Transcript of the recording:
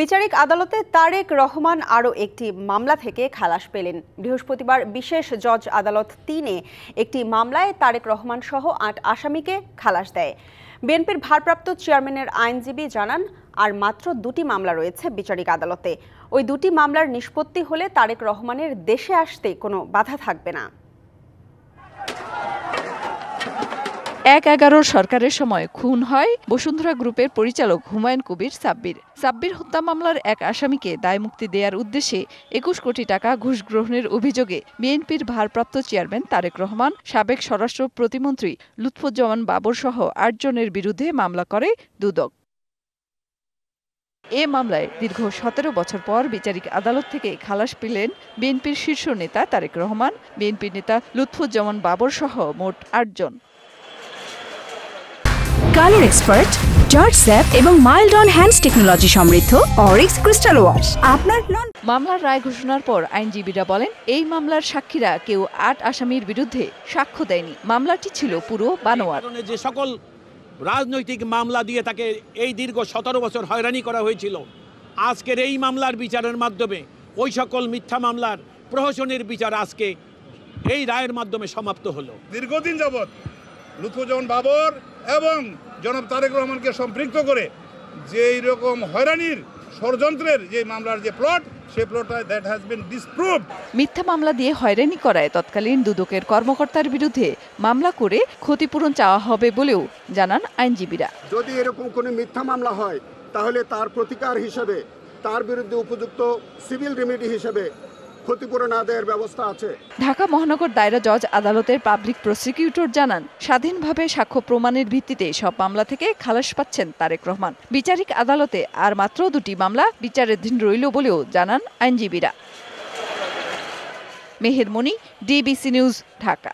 বিচারিক আদালতে তারেক রহমান আরও একটি মামলা থেকে খালাস পেলেন। বৃহস্পতিবার বিশেষ জজ আদালত ৩-এ একটি মামলায় তারেক রহমান সহ ৮ আসামিকে খালাস দেয়। বিএনপির ভারপ্রাপ্ত চেয়ারম্যানের আইনজীবী জানান, আর মাত্র ২টি মামলা রয়েছে বিচারিক আদালতে। ওই ২টি মামলার নিষ্পত্তি হলে তারেক রহমানের দেশে আসতে কোনো বাধা থাকবে না। ১/১১ সরকারের সময় খুন হয় বসুন্ধরা গ্রুপের পরিচালক হুমায়ুন কবির সাব্বির হত্যা মামলার এক আসামিকে দায়মুক্তি দেওয়ার উদ্দেশ্যে ২১ কোটি টাকা ঘুষ গ্রহণের অভিযোগে বিএনপির ভারপ্রাপ্ত চেয়ারম্যান তারেক রহমান, সাবেক স্বরাষ্ট্র প্রতিমন্ত্রী লুৎফুজ্জামান বাবর সহ ৮ জনের বিরুদ্ধে মামলা করে দুদক। এ মামলায় দীর্ঘ ১৭ বছর পর বিচারিক আদালত থেকে খালাস পেলেন বিএনপির শীর্ষ নেতা তারেক রহমান, বিএনপি নেতা লুৎফুজ্জামান বাবর সহ মোট ৮ জন। কালার এক্সপার্ট, জর্জ স্যাপ এবং মাইল্ড অন হ্যান্ডস টেকনোলজি সমৃদ্ধ অরিক্স ক্রিস্টাল ওয়াশ আপনার মামলার রায় ঘোষণার পর আইনজীবীরা বলেন, এই মামলার সাক্ষীরা কেউ ৮ আসামির বিরুদ্ধে সাক্ষ্য দেয়নি। মামলাটি ছিল পুরো বানোয়াট। যে সকল রাজনৈতিক মামলা দিয়ে তাকে এই দীর্ঘ ১৭ বছর হয়রানি করা হয়েছিল, আজকের এই মামলার বিচারের মাধ্যমে ওই সকল মিথ্যা মামলার প্রহসনের বিচার আজকে এই রায়ের মাধ্যমে সমাপ্ত হলো। দীর্ঘদিন যাবৎ লুৎফুজ্জামান বাবর এবং জনাব তারেক রহমানকে সম্পৃক্ত করে যে এইরকম হয়রানির ষড়যন্ত্রের যে মামলার যে প্লট, সেই প্লটটা দ্যাট হ্যাজ বিন ডিসপ্রুভড। মিথ্যা মামলা দিয়ে হয়রানি করায় তৎকালীন দুদকের কর্মকর্তার বিরুদ্ধে মামলা করে ক্ষতিপূরণ চাওয়া হবে বলেও জানান আইনজীবীরা। যদি এরকম কোনো মিথ্যা মামলা হয়, তাহলে তার প্রতিকার হিসেবে তার বিরুদ্ধে উপযুক্ত সিভিল রেমেডি হিসেবে ক্ষতিপূরণ আদায়ের ব্যবস্থা আছে। ঢাকা মহানগর দায়রা জজ আদালতের পাবলিক প্রসিকিউটর জানান, স্বাধীনভাবে সাক্ষ্য প্রমাণের ভিত্তিতে সব মামলা থেকে খালাস পাচ্ছেন তারেক রহমান। বিচারিক আদালতে আর মাত্র ২টি মামলা বিচারাধীন রইল বলেও জানান আইনজীবীরা। মেহের মনি, ডিবিসি নিউজ, ঢাকা।